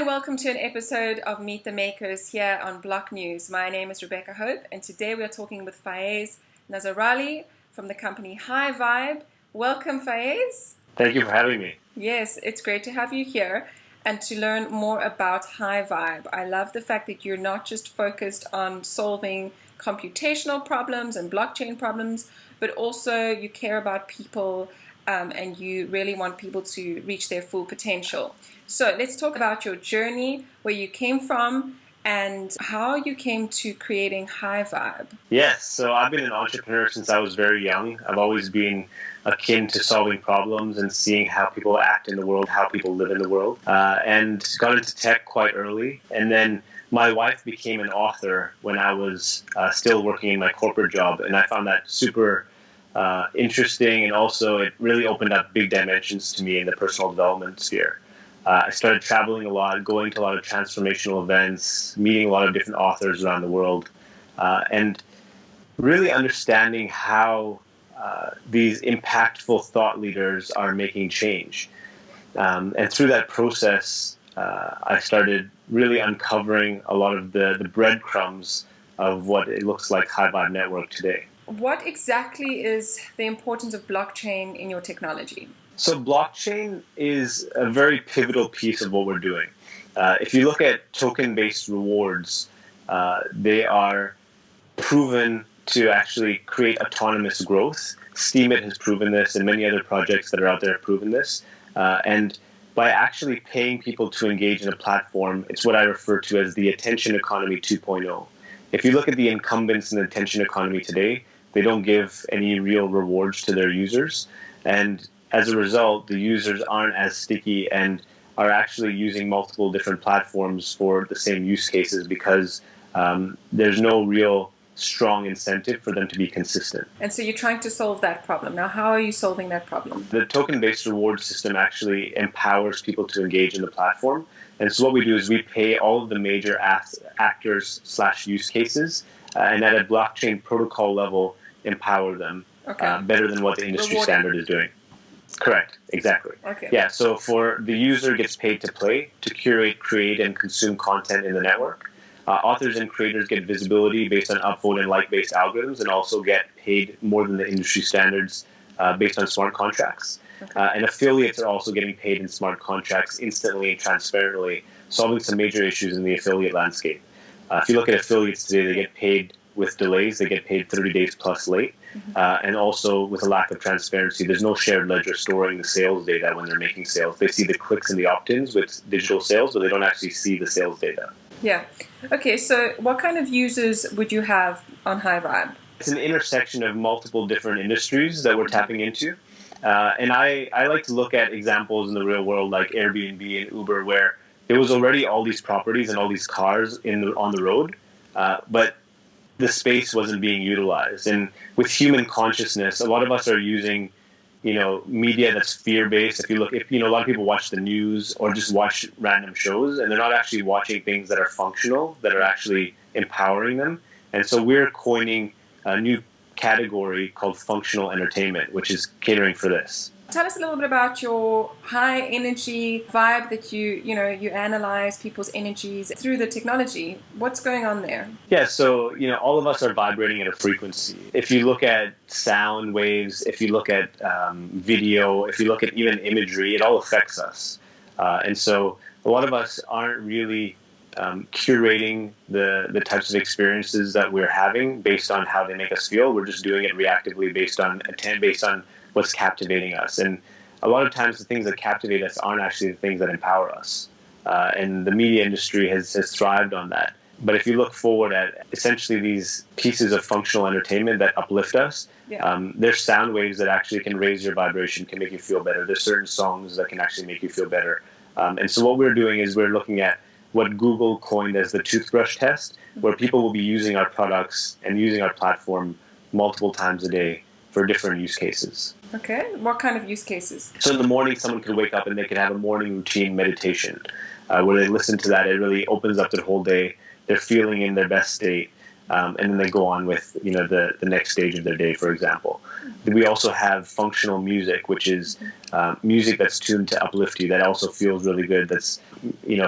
and welcome to an episode of Meet the Makers here on Block News. My name is Rebecca Hope, and today we are talking with Faiz Nazarali from the company High Vibe. Welcome, Faiz. Thank you for having me. Yes, it's great to have you here and to learn more about High Vibe. I love the fact that you're not just focused on solving computational problems and blockchain problems, but also you care about people and you really want people to reach their full potential. So let's talk about your journey, where you came from, and how you came to creating High Vibe. Yes, so I've been an entrepreneur since I was very young. I've always been akin to solving problems and seeing how people act in the world, how people live in the world, and got into tech quite early. And then my wife became an author when I was still working in my corporate job, and I found that super interesting, and also it really opened up big dimensions to me in the personal development sphere. I started traveling a lot, going to a lot of transformational events, meeting a lot of different authors around the world, and really understanding how these impactful thought leaders are making change. And through that process, I started really uncovering a lot of the breadcrumbs of what it looks like High Vibe Network today. What exactly is the importance of blockchain in your technology? So blockchain is a very pivotal piece of what we're doing. If you look at token-based rewards, they are proven to actually create autonomous growth. Steemit has proven this, and many other projects that are out there have proven this. And by actually paying people to engage in a platform, it's what I refer to as the attention economy 2.0. If you look at the incumbents in the attention economy today, they don't give any real rewards to their users. And as a result, the users aren't as sticky and are actually using multiple different platforms for the same use cases because there's no real strong incentive for them to be consistent. And so you're trying to solve that problem. Now, how are you solving that problem? The token-based reward system actually empowers people to engage in the platform. And so what we do is we pay all of the major actors/use cases, and at a blockchain protocol level, empower them better than what the industry standard is doing. Correct, exactly. Okay. Yeah, so for the user gets paid to play, to curate, create, and consume content in the network. Authors and creators get visibility based on upvote and like-based algorithms, and also get paid more than the industry standards based on smart contracts. And affiliates are also getting paid in smart contracts instantly and transparently, solving some major issues in the affiliate landscape. If you look at affiliates today, they get paid with delays. They get paid 30 days plus late. And also with a lack of transparency. There's no shared ledger storing the sales data when they're making sales. They see the clicks and the opt-ins with digital sales, but they don't actually see the sales data. Yeah. Okay, so what kind of users would you have on High Vibe? It's an intersection of multiple different industries that we're tapping into. And I like to look at examples in the real world like Airbnb and Uber, where there was already all these properties and all these cars on the road, but the space wasn't being utilized. And with human consciousness, a lot of us are using, media that's fear-based. If a lot of people watch the news or just watch random shows, and they're not actually watching things that are functional, that are actually empowering them. And so we're coining a new category called functional entertainment, which is catering for this. Tell us a little bit about your high energy vibe that you analyze people's energies through the technology. What's going on there? Yeah, so all of us are vibrating at a frequency. If you look at sound waves, if you look at video, if you look at even imagery, it all affects us. And so a lot of us aren't really curating the types of experiences that we're having based on how they make us feel. We're just doing it reactively based on what's captivating us. And a lot of times the things that captivate us aren't actually the things that empower us. And the media industry has thrived on that. But if you look forward at essentially these pieces of functional entertainment that uplift us, there's sound waves that actually can raise your vibration, can make you feel better. There's certain songs that can actually make you feel better. And so what we're doing is we're looking at what Google coined as the toothbrush test, where people will be using our products and using our platform multiple times a day for different use cases. Okay, what kind of use cases? So in the morning, someone could wake up and they could have a morning routine meditation where they listen to that. It really opens up their whole day. They're feeling in their best state. and then they go on with the next stage of their day, for example. We also have functional music, which is music that's tuned to uplift you, that also feels really good, that's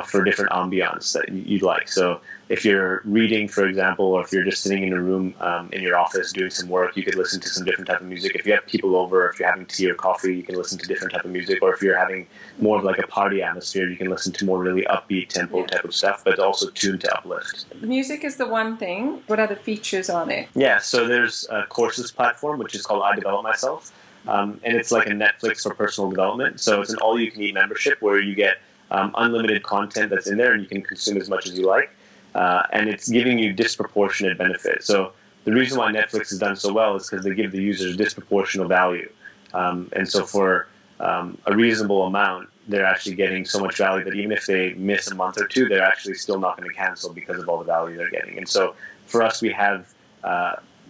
for different ambiance that you'd like. So if you're reading, for example, or if you're just sitting in a room in your office doing some work, you could listen to some different type of music. If you have people over, if you're having tea or coffee, you can listen to different type of music. Or if you're having more of like a party atmosphere, you can listen to more really upbeat tempo type of stuff, but also tuned to uplift. The music is the one thing. What other features are there? Yeah, so there's a courses platform, which is called I Develop Myself. And it's like a Netflix for personal development. So it's an all-you-can-eat membership where you get unlimited content that's in there, and you can consume as much as you like. And it's giving you disproportionate benefit. So the reason why Netflix has done so well is because they give the users disproportional value. And so for a reasonable amount, they're actually getting so much value that even if they miss a month or two, they're actually still not going to cancel because of all the value they're getting. And so for us, we have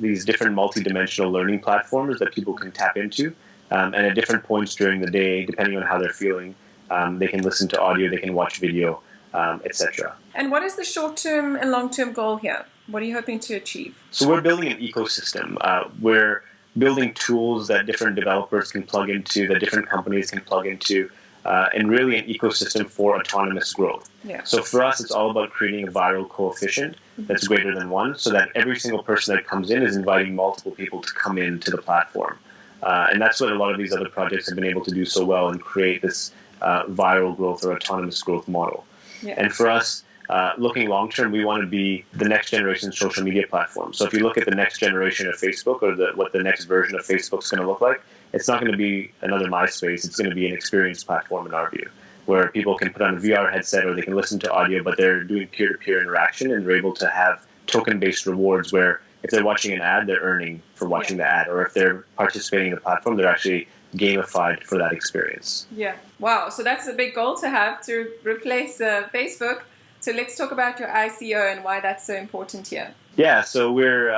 these different multi-dimensional learning platforms that people can tap into. And at different points during the day, depending on how they're feeling, they can listen to audio, they can watch video, etc. And what is the short-term and long-term goal here? What are you hoping to achieve? So we're building an ecosystem. We're building tools that different developers can plug into, that different companies can plug into, and really an ecosystem for autonomous growth. Yeah. So for us, it's all about creating a viral coefficient that's greater than 1, so that every single person that comes in is inviting multiple people to come into the platform. And that's what a lot of these other projects have been able to do so well and create this viral growth or autonomous growth model. Yeah. And for us, looking long term, we want to be the next generation social media platform. So if you look at the next generation of Facebook, or what the next version of Facebook's going to look like, it's not going to be another MySpace. It's going to be an experience platform in our view, where people can put on a VR headset or they can listen to audio, but they're doing peer-to-peer interaction, and they're able to have token-based rewards where if they're watching an ad, they're earning for watching the ad, or if they're participating in the platform, they're actually gamified for that experience. Yeah. Wow. So that's a big goal to have, to replace Facebook. So let's talk about your ICO and why that's so important here. Yeah. So we're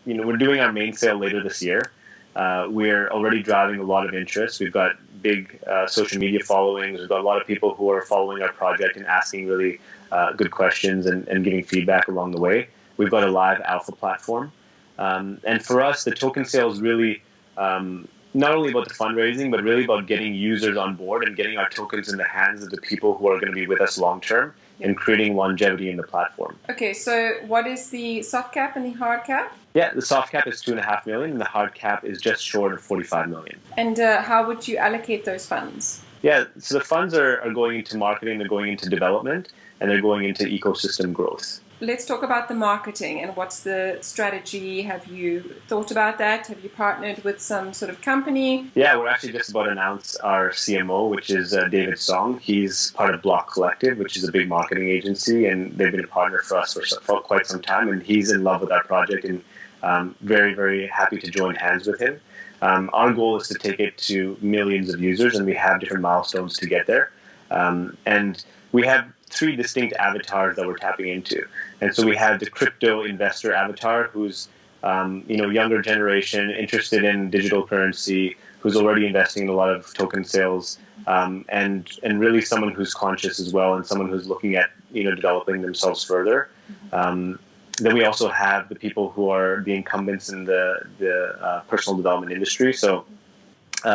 doing our main sale later this year. We're already driving a lot of interest. We've got big social media followings. We've got a lot of people who are following our project and asking really good questions and giving feedback along the way. We've got a live alpha platform. And for us, the token sale is really not only about the fundraising, but really about getting users on board and getting our tokens in the hands of the people who are going to be with us long term and creating longevity in the platform. Okay, so what is the soft cap and the hard cap? Yeah, the soft cap is $2.5 million, and the hard cap is just short of $45 million. And how would you allocate those funds? Yeah, so the funds are going into marketing, they're going into development, and they're going into ecosystem growth. Let's talk about the marketing and what's the strategy. Have you thought about that? Have you partnered with some sort of company? Yeah, we're actually just about to announce our CMO, which is David Song. He's part of Block Collective, which is a big marketing agency, and they've been a partner for us for quite some time, and he's in love with our project and very, very happy to join hands with him. Our goal is to take it to millions of users, and we have different milestones to get there. And we have 3 distinct avatars that we're tapping into. And so we have the crypto investor avatar, who's younger generation, interested in digital currency, who's already investing in a lot of token sales, and really someone who's conscious as well, and someone who's looking at developing themselves further. Then we also have the people who are the incumbents in the personal development industry, so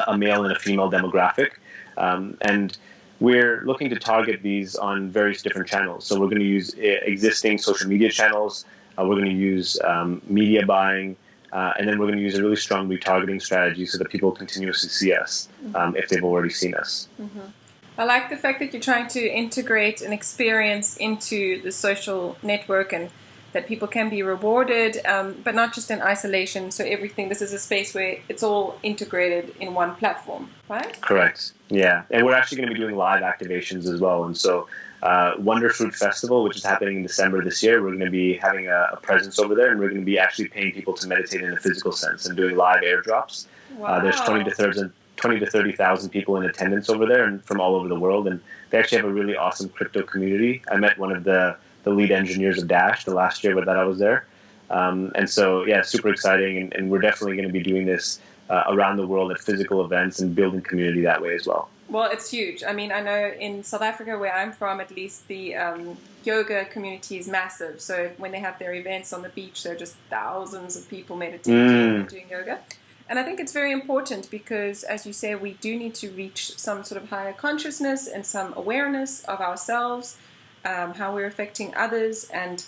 a male and a female demographic, and we're looking to target these on various different channels. So we're going to use existing social media channels. We're going to use media buying. And then we're going to use a really strong retargeting strategy so that people continuously see us if they've already seen us. Mm-hmm. I like the fact that you're trying to integrate an experience into the social network and that people can be rewarded, but not just in isolation. So this is a space where it's all integrated in one platform, right? Correct. Yeah. And we're actually going to be doing live activations as well. And so Wonder Fruit Festival, which is happening in December this year, we're going to be having a presence over there, and we're going to be actually paying people to meditate in a physical sense and doing live airdrops. Wow. There's 20 to 30,000 people in attendance over there and from all over the world. And they actually have a really awesome crypto community. I met one of the lead engineers of Dash the last year that I was there. And so, yeah, super exciting. And we're definitely going to be doing this around the world at physical events and building community that way as well. Well, it's huge. I mean, I know in South Africa, where I'm from, at least the yoga community is massive. So when they have their events on the beach, there are just thousands of people meditating and doing yoga. And I think it's very important because, as you say, we do need to reach some sort of higher consciousness and some awareness of ourselves, how we're affecting others, and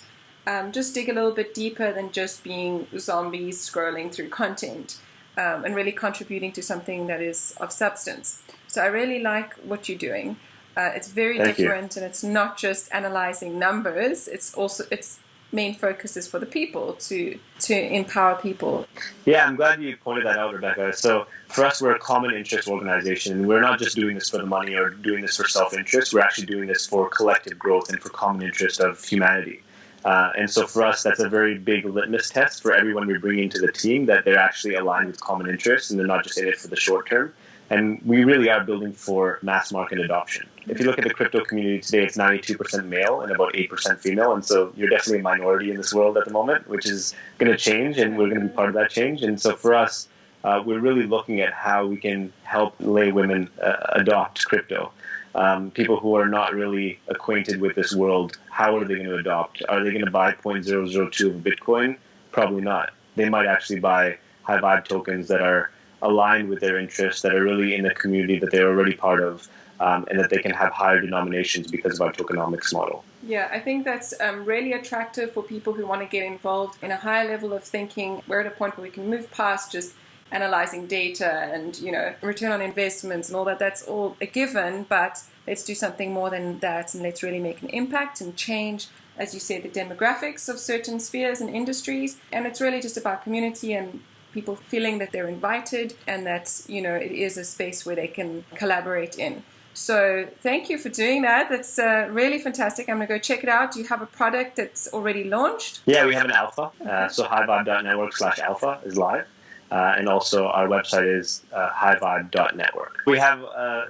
just dig a little bit deeper than just being zombies scrolling through content, and really contributing to something that is of substance. So I really like what you're doing. It's very different, and it's not just analyzing numbers. It's also, its main focus is for the people, to empower people. Yeah, I'm glad you pointed that out, Rebecca. So for us, we're a common interest organization. We're not just doing this for the money or doing this for self-interest. We're actually doing this for collective growth and for common interest of humanity. And so for us, that's a very big litmus test for everyone we bring into the team, that they're actually aligned with common interests and they're not just in it for the short term. And we really are building for mass market adoption. If you look at the crypto community today, it's 92% male and about 8% female. And so you're definitely a minority in this world at the moment, which is going to change, and we're going to be part of that change. And so for us, we're really looking at how we can help lay women adopt crypto. People who are not really acquainted with this world, how are they going to adopt? Are they going to buy 0.002 of a Bitcoin? Probably not. They might actually buy high vibe tokens that are aligned with their interests, that are really in the community that they're already part of, and that they can have higher denominations because of our tokenomics model. Yeah, I think that's really attractive for people who want to get involved in a higher level of thinking. We're at a point where we can move past just analyzing data and, return on investments and all that. That's all a given, but let's do something more than that, and let's really make an impact and change, as you said, the demographics of certain spheres and industries. And it's really just about community and people feeling that they're invited, and that, it is a space where they can collaborate in. So thank you for doing that. That's really fantastic. I'm going to go check it out. Do you have a product that's already launched? Yeah, we have an alpha. Okay. So highvibe.network/alpha is live. And also our website is highvibe.network. We have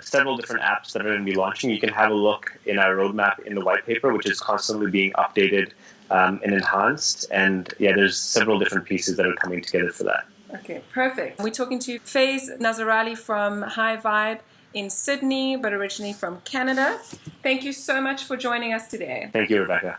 several different apps that are going to be launching. You can have a look in our roadmap in the white paper, which is constantly being updated and enhanced. And yeah, there's several different pieces that are coming together for that. Okay, perfect. We're talking to Faiz Nazarali from High Vibe in Sydney, but originally from Canada. Thank you so much for joining us today. Thank you, Rebecca.